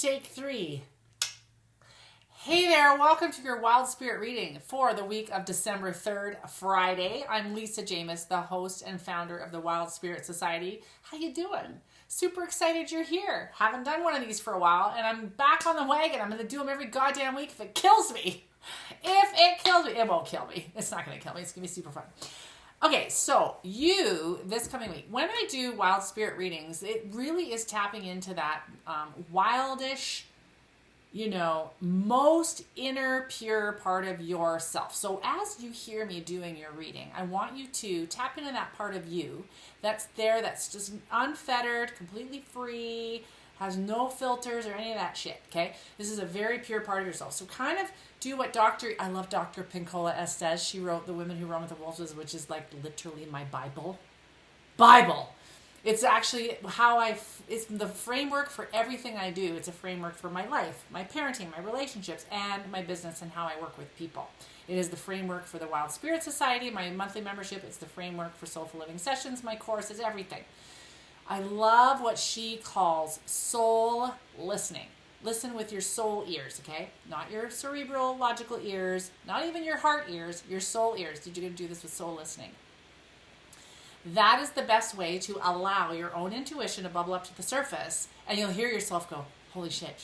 Take 3. Hey there, welcome to your Wild Spirit reading for the week of December 3rd, Friday. I'm Lisa Jemus, the host and founder of the Wild Spirit Society. How you doing? Super excited you're here. Haven't done one of these for a while, and I'm back on the wagon. I'm going to do them every goddamn week if it kills me. If it kills me. It won't kill me. It's not going to kill me. It's going to be super fun. Okay, so this coming week, when I do Wild Spirit readings, it really is tapping into that wildish, most inner pure part of yourself. So as you hear me doing your reading, I want you to tap into that part of you that's there, that's just unfettered, completely free, has no filters or any of that shit, okay? This is a very pure part of yourself. So kind of do what I love Dr. Pinkola Estes. She wrote The Women Who Run with the Wolves, which is like literally my Bible. It's actually it's the framework for everything I do. It's a framework for my life, my parenting, my relationships, and my business and how I work with people. It is the framework for the Wild Spirit Society, my monthly membership. It's the framework for Soulful Living Sessions, my course. It's everything. I love what she calls soul listening. Listen with your soul ears, okay? Not your cerebral, logical ears, not even your heart ears, your soul ears. Did you do this with soul listening? That is the best way to allow your own intuition to bubble up to the surface, and you'll hear yourself go, holy shit,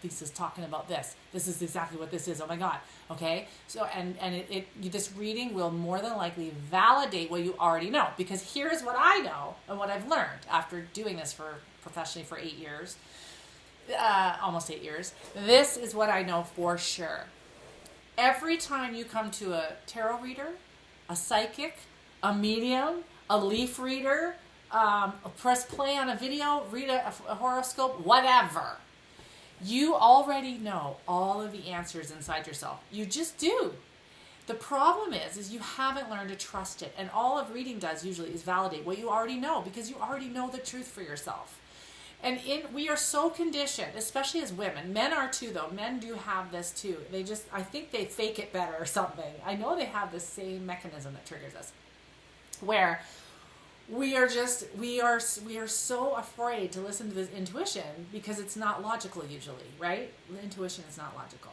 Lisa's talking about this. This is exactly what this is. Oh my God. Okay? So, this reading will more than likely validate what you already know, because here's what I know and what I've learned after doing this professionally for 8 years, almost 8 years. This is what I know for sure. Every time you come to a tarot reader, a psychic, a medium, a leaf reader, press play on a video, read a horoscope, whatever. You already know all of the answers inside yourself. You just do. The problem is you haven't learned to trust it. And all of reading does usually is validate what you already know, because you already know the truth for yourself. And we are so conditioned, especially as women. Men are too, though. Men do have this too. I think they fake it better or something. I know they have the same mechanism that triggers us, where we are so afraid to listen to this intuition because it's not logical usually, right? Intuition is not logical.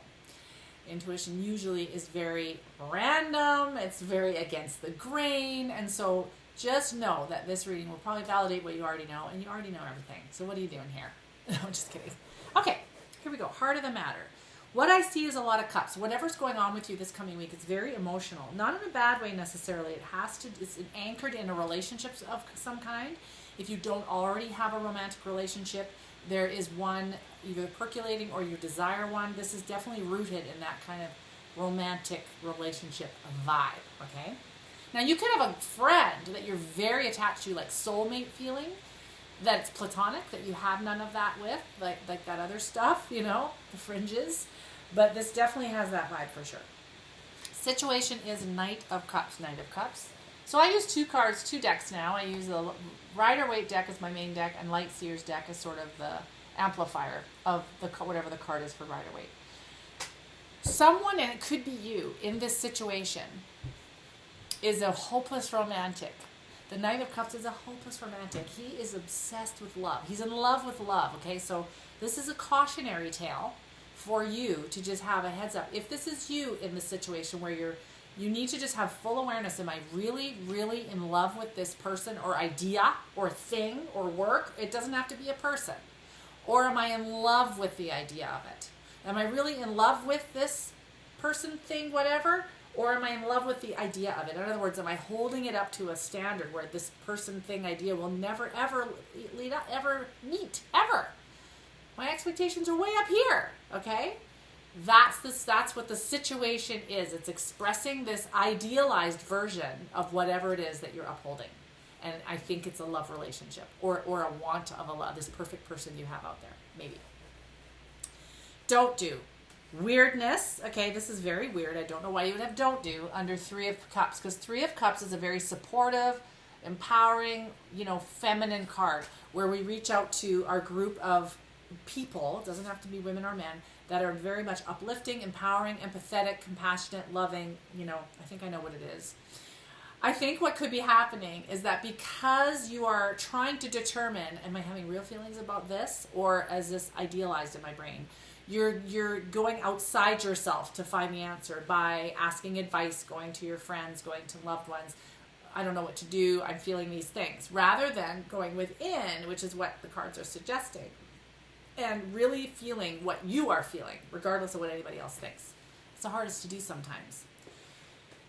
Intuition usually is very random. It's very against the grain. And so just know that this reading will probably validate what you already know, and you already know everything. So what are you doing here? No, I'm just kidding. Okay, here we go. Heart of the matter. What I see is a lot of cups. Whatever's going on with you this coming week, it's very emotional. Not in a bad way necessarily. It's anchored in a relationship of some kind. If you don't already have a romantic relationship, there is one either percolating or you desire one. This is definitely rooted in that kind of romantic relationship vibe, okay? Now, you could have a friend that you're very attached to, like soulmate feeling, that's platonic, that you have none of that with, like that other stuff, the fringes. But this definitely has that vibe for sure. Situation is Knight of Cups. So I use 2 decks now. I use the Rider-Waite deck as my main deck, and Light Seer's deck as sort of the amplifier of whatever the card is for Rider-Waite. Someone, and it could be you, in this situation is a hopeless romantic. The Knight of Cups is a hopeless romantic. He is obsessed with love. He's in love with love, okay? So this is a cautionary tale for you to just have a heads up. If this is you in the situation where you need to just have full awareness, am I really, really in love with this person or idea or thing or work? It doesn't have to be a person. Or am I in love with the idea of it? Am I really in love with this person, thing, whatever? Or am I in love with the idea of it? In other words, am I holding it up to a standard where this person, thing, idea will never, ever meet, ever? My expectations are way up here, okay? That's what the situation is. It's expressing this idealized version of whatever it is that you're upholding. And I think it's a love relationship or a want of a love, this perfect person you have out there, maybe. Don't do. Weirdness. Okay, this is very weird. I don't know why you would have don't do under 3 of Cups, because 3 of Cups is a very supportive, empowering, feminine card where we reach out to our group of people, it doesn't have to be women or men, that are very much uplifting, empowering, empathetic, compassionate, loving, I think I know what it is. I think what could be happening is that because you are trying to determine, am I having real feelings about this, or is this idealized in my brain? You're going outside yourself to find the answer by asking advice, going to your friends, going to loved ones. I don't know what to do. I'm feeling these things. Rather than going within, which is what the cards are suggesting, and really feeling what you are feeling, regardless of what anybody else thinks. It's the hardest to do sometimes.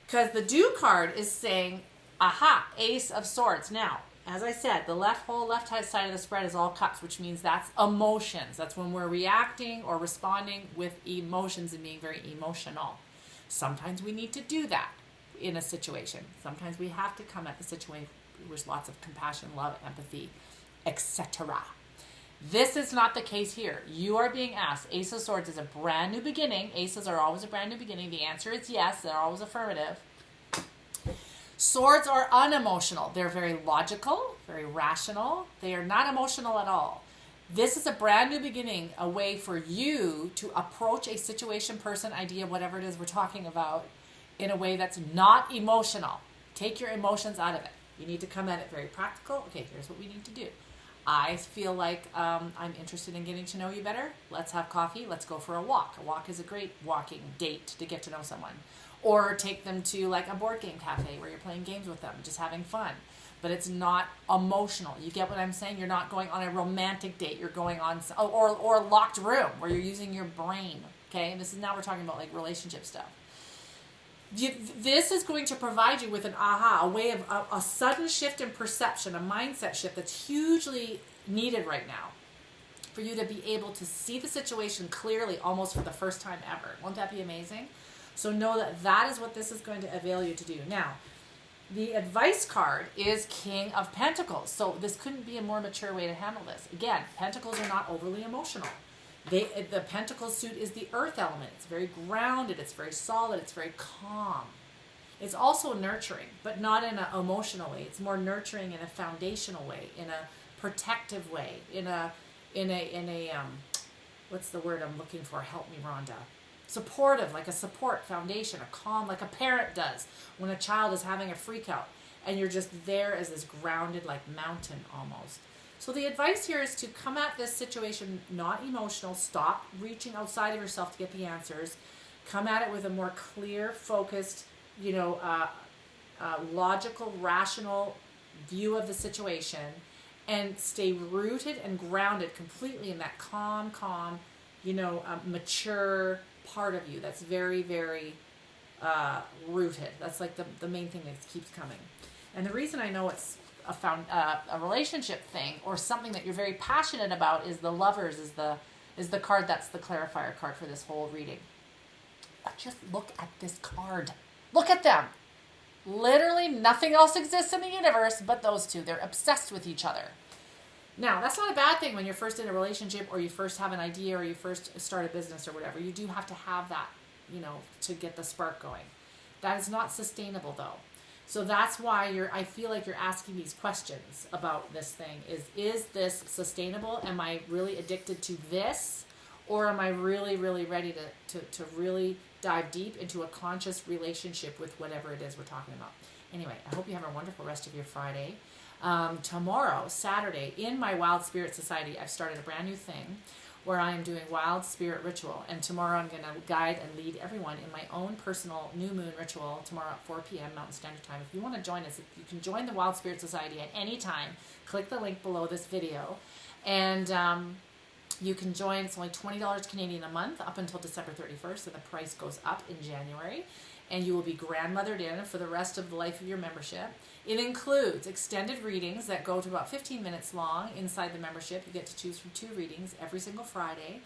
Because the Do card is saying, aha, Ace of Swords. Now, as I said, the whole left side of the spread is all cups, which means that's emotions. That's when we're reacting or responding with emotions and being very emotional. Sometimes we need to do that in a situation. Sometimes we have to come at the situation with lots of compassion, love, empathy, etc. This is not the case here. You are being asked. Ace of Swords is a brand new beginning. Aces are always a brand new beginning. The answer is yes. They're always affirmative. Swords are unemotional. They're very logical, very rational. They are not emotional at all. This is a brand new beginning, a way for you to approach a situation, person, idea, whatever it is we're talking about, in a way that's not emotional. Take your emotions out of it. You need to come at it very practical. Okay, here's what we need to do. I feel like I'm interested in getting to know you better. Let's have coffee. Let's go for a walk. A walk is a great walking date to get to know someone. Or take them to like a board game cafe where you're playing games with them, just having fun. But it's not emotional. You get what I'm saying? You're not going on a romantic date. You're going on, or a locked room where you're using your brain. Okay? And now we're talking about like relationship stuff. This is going to provide you with an aha, a way of a sudden shift in perception, a mindset shift that's hugely needed right now for you to be able to see the situation clearly almost for the first time ever. Won't that be amazing? So know that that is what this is going to avail you to do. Now, the advice card is King of Pentacles. So this couldn't be a more mature way to handle this. Again, Pentacles are not overly emotional. The Pentacle suit is the earth element. It's very grounded. It's very solid. It's very calm. It's also nurturing, but not in an emotional way. It's more nurturing in a foundational way, in a protective way, in a what's the word I'm looking for? Help me, Rhonda. Supportive, like a support foundation, a calm, like a parent does when a child is having a freak out, and you're just there as this grounded, like mountain almost. So the advice here is to come at this situation not emotional. Stop reaching outside of yourself to get the answers. Come at it with a more clear, focused, logical, rational view of the situation, and stay rooted and grounded completely in that calm, mature part of you that's very, very rooted. That's like the main thing that keeps coming. And the reason I know it's a relationship thing or something that you're very passionate about is the Lovers is the card that's the clarifier card for this whole reading. Just look at this card. Look at them. Literally nothing else exists in the universe but those two. They're obsessed with each other. Now, that's not a bad thing when you're first in a relationship or you first have an idea or you first start a business or whatever. You do have to have that, to get the spark going. That is not sustainable though. So that's why I feel like you're asking these questions about this thing. Is this sustainable? Am I really addicted to this? Or am I really, really ready to really dive deep into a conscious relationship with whatever it is we're talking about? Anyway, I hope you have a wonderful rest of your Friday. Tomorrow, Saturday, in my Wild Spirit Society, I've started a brand new thing where I am doing Wild Spirit Ritual. And tomorrow I'm going to guide and lead everyone in my own personal new moon ritual tomorrow at 4 p.m. Mountain Standard Time. If you want to join us, you can join the Wild Spirit Society at any time. Click the link below this video. And you can join. It's only $20 Canadian a month up until December 31st, and the price goes up in January. And you will be grandmothered in for the rest of the life of your membership. It includes extended readings that go to about 15 minutes long inside the membership. You get to choose from 2 readings every single Friday.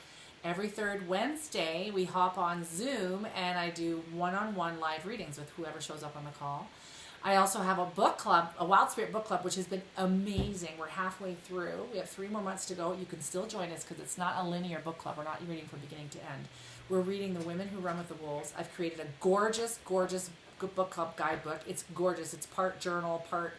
Every third Wednesday, we hop on Zoom and I do one-on-one live readings with whoever shows up on the call. I also have a book club, a Wild Spirit book club, which has been amazing. We're halfway through. We have 3 more months to go. You can still join us because it's not a linear book club. We're not reading from beginning to end. We're reading The Women Who Run with the Wolves. I've created a gorgeous, gorgeous book club guidebook. It's gorgeous. It's part journal, part...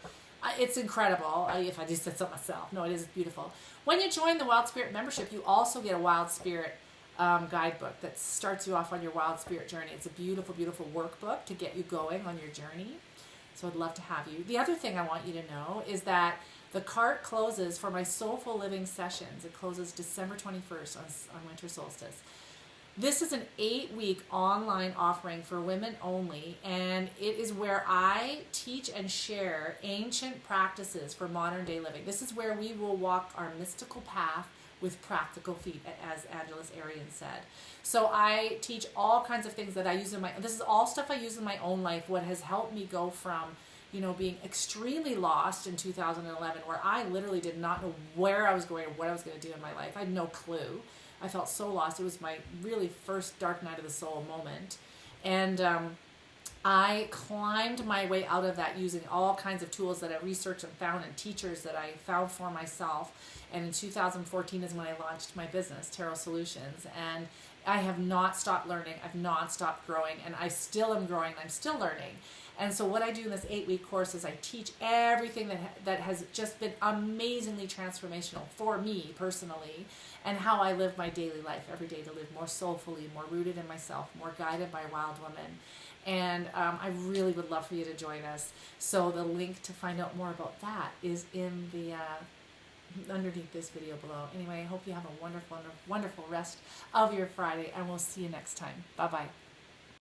it's incredible. If I just said so myself. No, it is beautiful. When you join the Wild Spirit membership, you also get a Wild Spirit guidebook that starts you off on your Wild Spirit journey. It's a beautiful, beautiful workbook to get you going on your journey. So I'd love to have you. The other thing I want you to know is that the cart closes for my Soulful Living Sessions. It closes December 21st on winter solstice. This is an 8-week online offering for women only, and it is where I teach and share ancient practices for modern day living. This is where we will walk our mystical path with practical feet, as Angeles Arrien said. So I teach all kinds of things that I use in this is all stuff I use in my own life, what has helped me go from, being extremely lost in 2011, where I literally did not know where I was going or what I was going to do in my life. I had no clue. I felt so lost. It was my really first dark night of the soul moment. And I climbed my way out of that using all kinds of tools that I researched and found, and teachers that I found for myself. And in 2014 is when I launched my business, Tarot Solutions. And I have not stopped learning. I've not stopped growing. And I still am growing. I'm still learning. And so what I do in this 8-week course is I teach everything that has just been amazingly transformational for me personally, and how I live my daily life every day to live more soulfully, more rooted in myself, more guided by wild women. And I really would love for you to join us. So the link to find out more about that is in the underneath this video below. Anyway, I hope you have a wonderful, wonderful rest of your Friday, and we'll see you next time. Bye-bye.